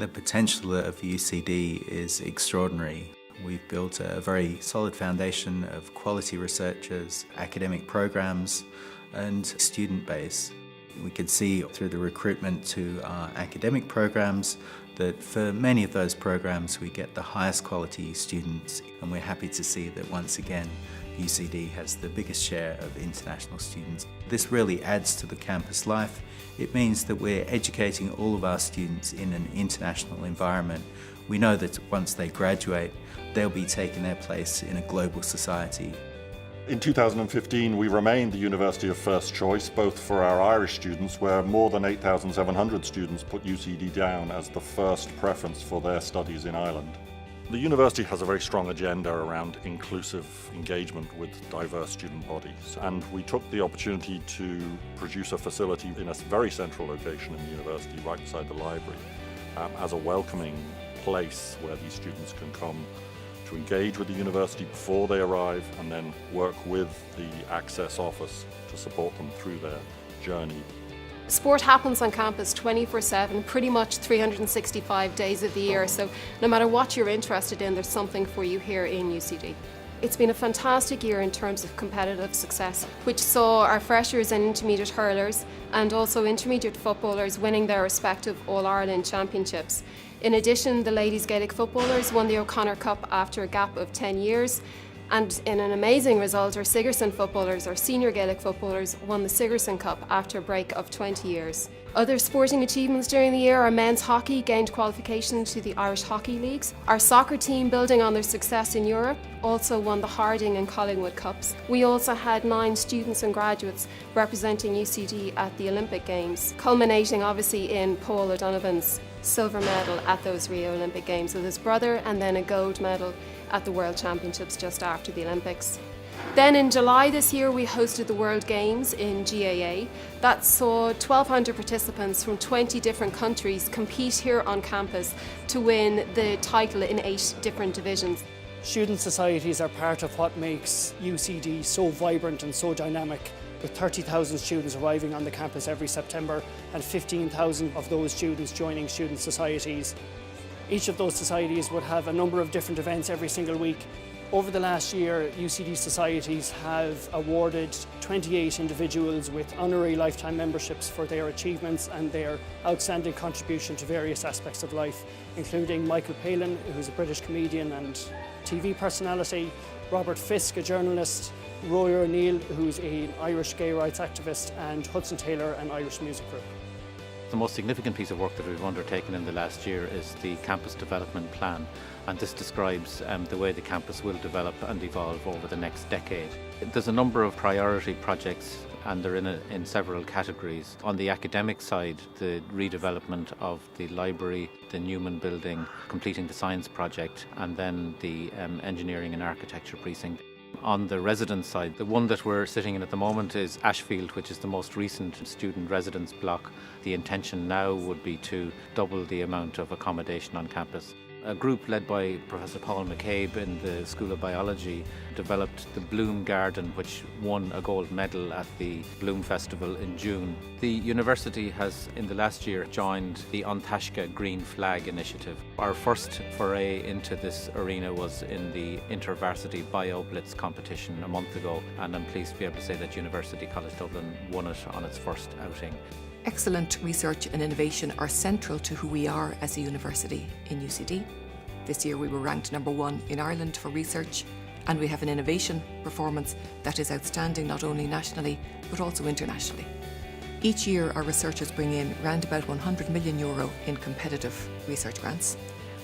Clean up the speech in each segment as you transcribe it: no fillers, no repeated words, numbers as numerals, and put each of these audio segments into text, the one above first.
The potential of UCD is extraordinary. We've built a very solid foundation of quality researchers, academic programs and student base. We can see through the recruitment to our academic programs that for many of those programs we get the highest quality students, and we're happy to see that once again UCD has the biggest share of international students. This really adds to the campus life. It means that we're educating all of our students in an international environment. We know that once they graduate, they'll be taking their place in a global society. In 2015, we remained the university of first choice, both for our Irish students, where more than 8,700 students put UCD down as the first preference for their studies in Ireland. The university has a very strong agenda around inclusive engagement with diverse student bodies, and we took the opportunity to produce a facility in a very central location in the university, right beside the library, as a welcoming place where these students can come to engage with the university before they arrive and then work with the Access office to support them through their journey. Sport happens on campus 24/7, pretty much 365 days of the year, so no matter what you're interested in, there's something for you here in UCD. It's been a fantastic year in terms of competitive success, which saw our freshers and intermediate hurlers and also intermediate footballers winning their respective All-Ireland championships. In addition, the ladies Gaelic footballers won the O'Connor Cup after a gap of 10 years. And in an amazing result, our Sigerson footballers, our senior Gaelic footballers, won the Sigerson Cup after a break of 20 years. Other sporting achievements during the year, our men's hockey gained qualification to the Irish Hockey Leagues. Our soccer team, building on their success in Europe, also won the Harding and Collingwood Cups. We also had 9 students and graduates representing UCD at the Olympic Games, culminating obviously in Paul O'Donovan's silver medal at those Rio Olympic Games with his brother, and then a gold medal at the World Championships just after the Olympics. Then in July this year we hosted the World Games in GAA. That saw 1,200 participants from 20 different countries compete here on campus to win the title in 8 different divisions. Student societies are part of what makes UCD so vibrant and so dynamic, with 30,000 students arriving on the campus every September and 15,000 of those students joining student societies. Each of those societies would have a number of different events every single week. Over the last year, UCD societies have awarded 28 individuals with honorary lifetime memberships for their achievements and their outstanding contribution to various aspects of life, including Michael Palin, who's a British comedian and TV personality, Robert Fisk, a journalist, Roy O'Neill, who's an Irish gay rights activist, and Hudson Taylor, an Irish music group. The most significant piece of work that we've undertaken in the last year is the campus development plan, and this describes the way the campus will develop and evolve over the next decade. There's a number of priority projects and they're in several categories. On the academic side, the redevelopment of the library, the Newman building, completing the science project, and then the engineering and architecture precinct. On the residence side, the one that we're sitting in at the moment is Ashfield, which is the most recent student residence block. The intention now would be to double the amount of accommodation on campus. A group led by Professor Paul McCabe in the School of Biology developed the Bloom Garden, which won a gold medal at the Bloom Festival in June. The university has, in the last year, joined the An Taisce Green Flag initiative. Our first foray into this arena was in the InterVarsity BioBlitz competition a month ago, and I'm pleased to be able to say that University College Dublin won it on its first outing. Excellent research and innovation are central to who we are as a university in UCD. This year we were ranked number 1 in Ireland for research, and we have an innovation performance that is outstanding not only nationally but also internationally. Each year our researchers bring in around about €100 million in competitive research grants.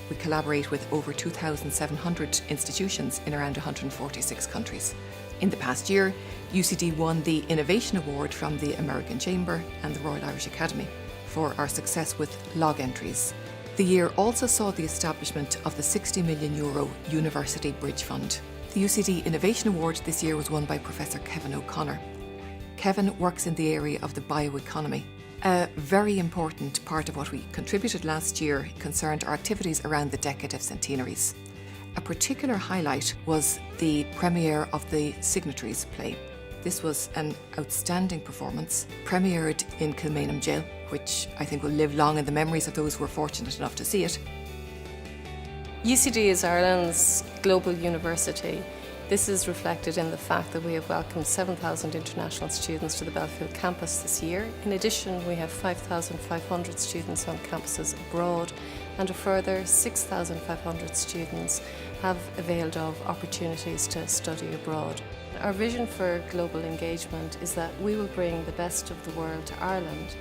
We collaborate with over 2,700 institutions in around 146 countries. In the past year, UCD won the Innovation Award from the American Chamber and the Royal Irish Academy for our success with log entries. The year also saw the establishment of the €60 million University Bridge Fund. The UCD Innovation Award this year was won by Professor Kevin O'Connor. Kevin works in the area of the bioeconomy. A very important part of what we contributed last year concerned our activities around the decade of centenaries. A particular highlight was the premiere of the Signatories play. This was an outstanding performance, premiered in Kilmainham Jail, which I think will live long in the memories of those who were fortunate enough to see it. UCD is Ireland's global university. This is reflected in the fact that we have welcomed 7,000 international students to the Belfield campus this year. In addition, we have 5,500 students on campuses abroad, and a further 6,500 students have availed of opportunities to study abroad. Our vision for global engagement is that we will bring the best of the world to Ireland,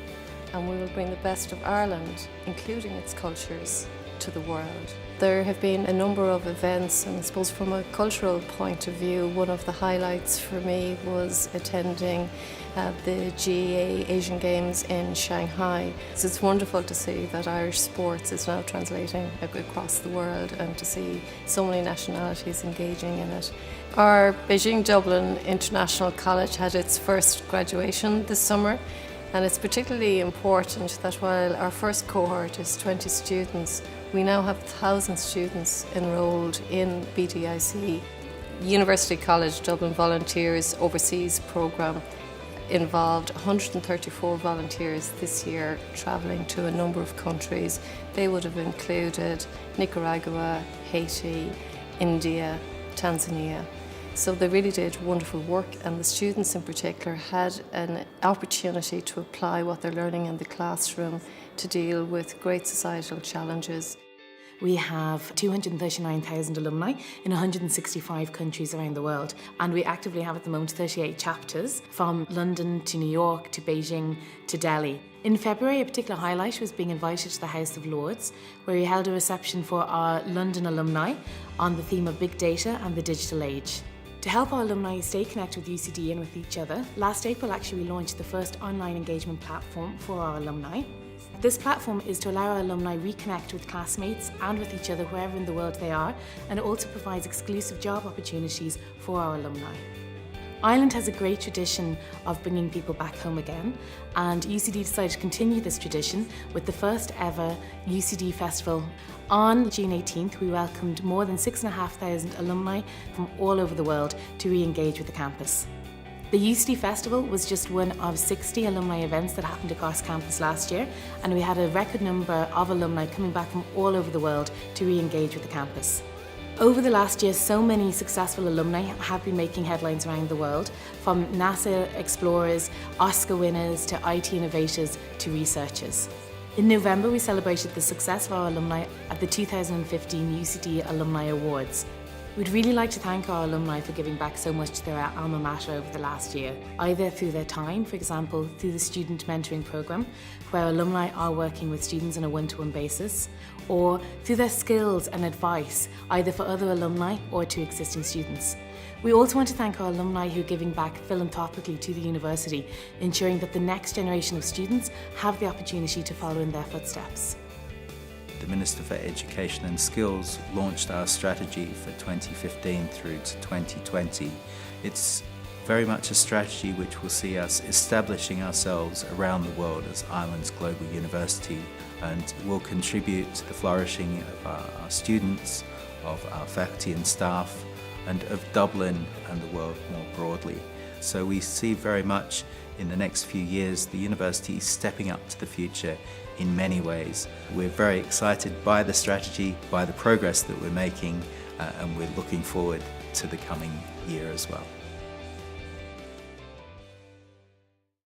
and we will bring the best of Ireland, including its cultures, to the world. There have been a number of events, and I suppose from a cultural point of view, one of the highlights for me was attending the GEA Asian Games in Shanghai. So it's wonderful to see that Irish sports is now translating across the world and to see so many nationalities engaging in it. Our Beijing Dublin International College had its first graduation this summer, and it's particularly important that while our first cohort is 20 students, we now have 1,000 students enrolled in BDIC. University College Dublin Volunteers Overseas Programme involved 134 volunteers this year travelling to a number of countries. They would have included Nicaragua, Haiti, India, Tanzania. So they really did wonderful work, and the students in particular had an opportunity to apply what they're learning in the classroom to deal with great societal challenges. We have 239,000 alumni in 165 countries around the world, and we actively have at the moment 38 chapters from London to New York to Beijing to Delhi. In February, a particular highlight was being invited to the House of Lords, where we held a reception for our London alumni on the theme of big data and the digital age. To help our alumni stay connected with UCD and with each other, last April actually we launched the first online engagement platform for our alumni. This platform is to allow our alumni reconnect with classmates and with each other wherever in the world they are, and it also provides exclusive job opportunities for our alumni. Ireland has a great tradition of bringing people back home again, and UCD decided to continue this tradition with the first ever UCD Festival. On June 18th, we welcomed more than 6,500 alumni from all over the world to re-engage with the campus. The UCD Festival was just one of 60 alumni events that happened across campus last year, and we had a record number of alumni coming back from all over the world to re-engage with the campus. Over the last year, so many successful alumni have been making headlines around the world, from NASA explorers, Oscar winners, to IT innovators, to researchers. In November, we celebrated the success of our alumni at the 2015 UCD Alumni Awards. We'd really like to thank our alumni for giving back so much to their alma mater over the last year, either through their time, for example, through the Student Mentoring Programme, where alumni are working with students on a one-to-one basis, or through their skills and advice, either for other alumni or to existing students. We also want to thank our alumni who are giving back philanthropically to the university, ensuring that the next generation of students have the opportunity to follow in their footsteps. The Minister for Education and Skills launched our strategy for 2015 through to 2020. It's very much a strategy which will see us establishing ourselves around the world as Ireland's global university, and will contribute to the flourishing of our students, of our faculty and staff, and of Dublin and the world more broadly. So we see very much in the next few years the university stepping up to the future in many ways. We're very excited by the strategy, by the progress that we're making, and we're looking forward to the coming year as well.